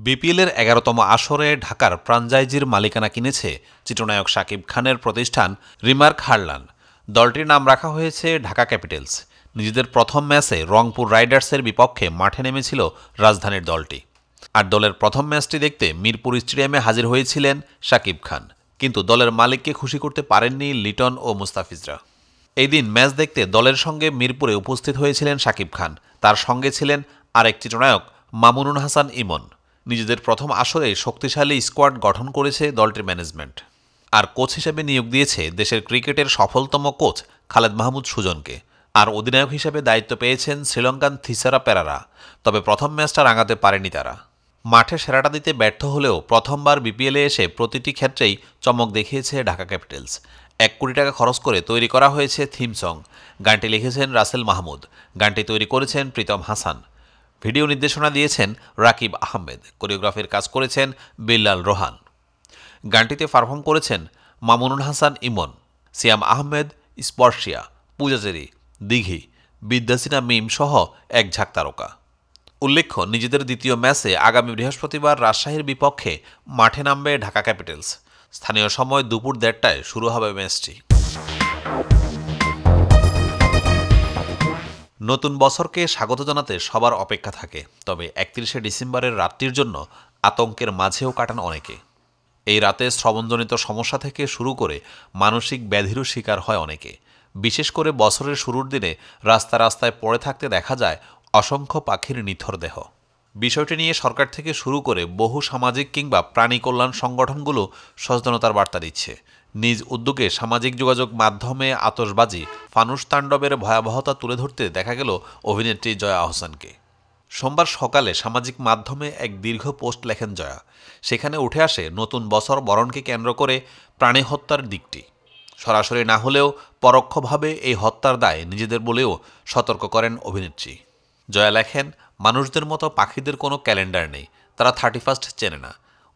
বিপিএলের ১১তম আসরে ঢাকার ফ্রাঞ্চাইজির মালিকানা কিনেছে চিত্রনায়ক শাকিব খানের প্রতিষ্ঠান রিমার্ক হারলান। দলটির নাম রাখা হয়েছে ঢাকা ক্যাপিটালস। নিজেদের প্রথম ম্যাচে রংপুর রাইডার্সের বিপক্ষে মাঠে নেমেছিল রাজধানীর দলটি। আর দলের প্রথম ম্যাচটি দেখতে মিরপুর স্টেডিয়ামে হাজির হয়েছিলেন শাকিব খান, কিন্তু দলের মালিককে খুশি করতে পারেননি লিটন ও মুস্তাফিজরা। এই দিন ম্যাচ দেখতে দলের সঙ্গে মিরপুরে উপস্থিত হয়েছিলেন শাকিব খান। তার সঙ্গে ছিলেন আরেক চিত্রনায়ক মামুনুল হাসান ইমন। নিজেদের প্রথম আসরে শক্তিশালী স্কোয়াড গঠন করেছে দলটির ম্যানেজমেন্ট, আর কোচ হিসেবে নিয়োগ দিয়েছে দেশের ক্রিকেটের সফলতম কোচ খালেদ মাহমুদ সুজনকে। আর অধিনায়ক হিসেবে দায়িত্ব পেয়েছেন শ্রীলঙ্কান থিসারা পেরারা। তবে প্রথম ম্যাচটা রাঙাতে পারেনি তারা। মাঠে সেরাটা দিতে ব্যর্থ হলেও প্রথমবার বিপিএলে এসে প্রতিটি ক্ষেত্রেই চমক দেখিয়েছে ঢাকা ক্যাপিটালস। ১ কোটি টাকা খরচ করে তৈরি করা হয়েছে থিম সং। গানটি লিখেছেন রাসেল মাহমুদ। গানটি তৈরি করেছেন প্রীতম হাসান। ভিডিও নির্দেশনা দিয়েছেন রাকিব আহমেদ। কোরিওগ্রাফির কাজ করেছেন বিল্লাল রোহান। গানটিতে পারফর্ম করেছেন মামুনুল হাসান ইমন, সিয়াম আহমেদ, স্পর্শিয়া, পূজাচেরি, দিঘি, বিদ্যাসিনা মিম সহ এক ঝাঁক তারকা। উল্লেখ্য, নিজেদের দ্বিতীয় ম্যাচে আগামী বৃহস্পতিবার রাজশাহীর বিপক্ষে মাঠে নামবে ঢাকা ক্যাপিটালস। স্থানীয় সময় দুপুর ১:৩০টায় শুরু হবে ম্যাচটি। নতুন বছরকে স্বাগত জানাতে সবার অপেক্ষা থাকে, তবে ৩১শে ডিসেম্বরের রাতটির জন্য আতঙ্কের মাঝেও কাটান অনেকে। এই রাতে শ্রবণজনিত সমস্যা থেকে শুরু করে মানসিক ব্যাধিরও শিকার হয় অনেকে। বিশেষ করে বছরের শুরুর দিনে রাস্তায় পড়ে থাকতে দেখা যায় অসংখ্য পাখির নিথর দেহ। বিষয়টি নিয়ে সরকার থেকে শুরু করে বহু সামাজিক কিংবা প্রাণী কল্যাণ সংগঠনগুলো সচেতনতার বার্তা দিচ্ছে। নিজ উদ্যোগে সামাজিক যোগাযোগ মাধ্যমে আতশবাজি, ফানুস তাণ্ডবের ভয়াবহতা তুলে ধরতে দেখা গেল অভিনেত্রী জয়া আহসানকে। সোমবার সকালে সামাজিক মাধ্যমে এক দীর্ঘ পোস্ট লেখেন জয়া। সেখানে উঠে আসে নতুন বছর বরণকে কেন্দ্র করে প্রাণী হত্যার দিকটি। সরাসরি না হলেও পরোক্ষভাবে এই হত্যার দায় নিজেদের বলেও সতর্ক করেন অভিনেত্রী। জয়া লেখেন, মানুষদের মতো পাখিদের কোনো ক্যালেন্ডার নেই, তারা 31st চেনে না।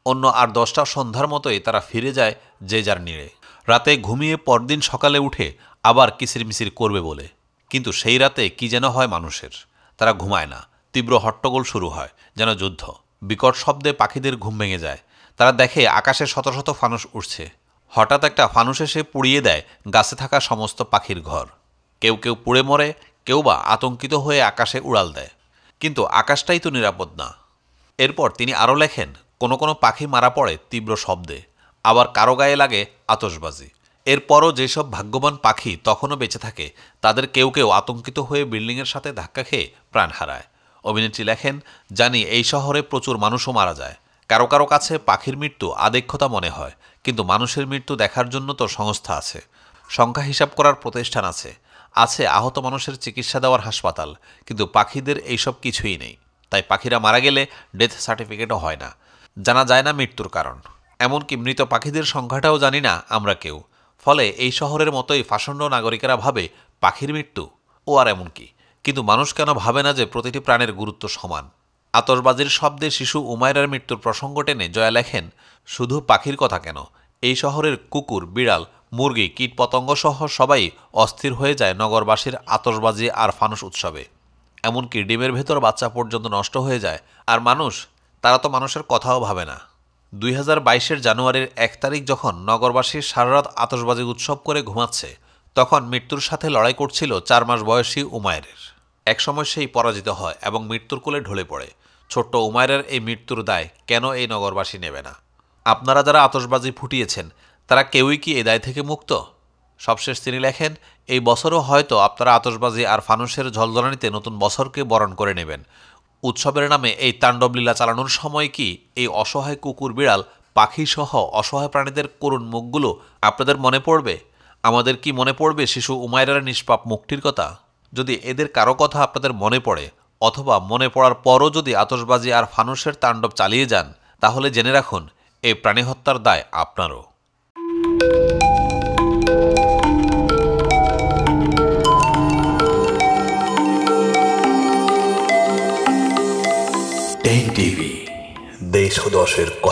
অন্য আর 10টা সন্ধ্যার মতোই তারা ফিরে যায় যে যার নিড়ে। রাতে ঘুমিয়ে পরদিন সকালে উঠে আবার কিচিরমিচির করবে বলে, কিন্তু সেই রাতে কি যেন হয় মানুষের। তারা ঘুমায় না, তীব্র হট্টগোল শুরু হয়, যেন যুদ্ধ। বিকট শব্দে পাখিদের ঘুম ভেঙে যায়। তারা দেখে আকাশে শত শত ফানুস উঠছে। হঠাৎ একটা ফানুস এসে পুড়িয়ে দেয় গাছে থাকা সমস্ত পাখির ঘর। কেউ কেউ পুড়ে মরে, কেউ বা আতঙ্কিত হয়ে আকাশে উড়াল দেয়। কিন্তু আকাশটাই তো নিরাপদ না। এরপর তিনি আরও লেখেন, কোনো কোনো পাখি মারা পড়ে তীব্র শব্দে, আবার কারো গায়ে লাগে আতশবাজি। এরপরও যেসব ভাগ্যবান পাখি তখনও বেঁচে থাকে, তাদের কেউ কেউ আতঙ্কিত হয়ে বিল্ডিংয়ের সাথে ধাক্কা খেয়ে প্রাণ হারায়। অভিনেত্রী লেখেন, জানি এই শহরে প্রচুর মানুষও মারা যায়। কারো কারো কাছে পাখির মৃত্যু আদেক্ষতা মনে হয়, কিন্তু মানুষের মৃত্যু দেখার জন্য তো সংস্থা আছে, সংখ্যা হিসাব করার প্রতিষ্ঠান আছে, আছে আহত মানুষের চিকিৎসা দেওয়ার হাসপাতাল। কিন্তু পাখিদের এইসব কিছুই নেই। তাই পাখিরা মারা গেলে ডেথ সার্টিফিকেটও হয় না, জানা যায় না মৃত্যুর কারণ। এমনকি মৃত পাখিদের সংখ্যাটাও জানি না আমরা কেউ। ফলে এই শহরের মতোই ফাসন্ন নাগরিকেরা ভাবে পাখির মৃত্যু ও আর এমন কি। কিন্তু মানুষ কেন ভাবে না যে প্রতিটি প্রাণের গুরুত্ব সমান? আতশবাজির শব্দে শিশু উমায়রার মৃত্যুর প্রসঙ্গ টেনে জয়া লেখেন, শুধু পাখির কথা কেন, এই শহরের কুকুর, বিড়াল, মুরগি, কীটপতঙ্গ সহ সবাই অস্থির হয়ে যায় নগরবাসীর আতশবাজি আর ফানুস উৎসবে। এমনকি ডিমের ভেতর বাচ্চা পর্যন্ত নষ্ট হয়ে যায়। আর মানুষ, তারা তো মানুষের কথাও ভাবে না। 2022-এর জানুয়ারির 1 তারিখ যখন নগরবাসী সারারাত আতশবাজি উৎসব করে ঘুমাচ্ছে, তখন মৃত্যুর সাথে লড়াই করছিল 4 মাস বয়সী উমায়েরের। একসময় সেই পরাজিত হয় এবং মৃত্যুর কোলে ঢলে পড়ে। ছোট্ট উমায়েরের এই মৃত্যুর দায় কেন এই নগরবাসী নেবে না? আপনারা যারা আতশবাজি ফুটিয়েছেন, তারা কেউই কি এই দায় থেকে মুক্ত? সবশেষ তিনি লেখেন, এই বছরও হয়তো আপনারা আতশবাজি আর ফানুসের ঝলঝলানিতে নতুন বছরকে বরণ করে নেবেন। উৎসবের নামে এই তাণ্ডবলীলা চালানোর সময় কি এই অসহায় কুকুর, বিড়াল, পাখি সহ অসহায় প্রাণীদের করুণ মুখগুলো আপনাদের মনে পড়বে? আমাদের কি মনে পড়বে শিশু উমায়রার নিষ্পাপ মুক্তির কথা? যদি এদের কারো কথা আপনাদের মনে পড়ে, অথবা মনে পড়ার পরও যদি আতশবাজি আর ফানুসের তাণ্ডব চালিয়ে যান, তাহলে জেনে রাখুন, এই প্রাণী হত্যার দায় আপনারও। টিভি, দেশ ও দশের কথা।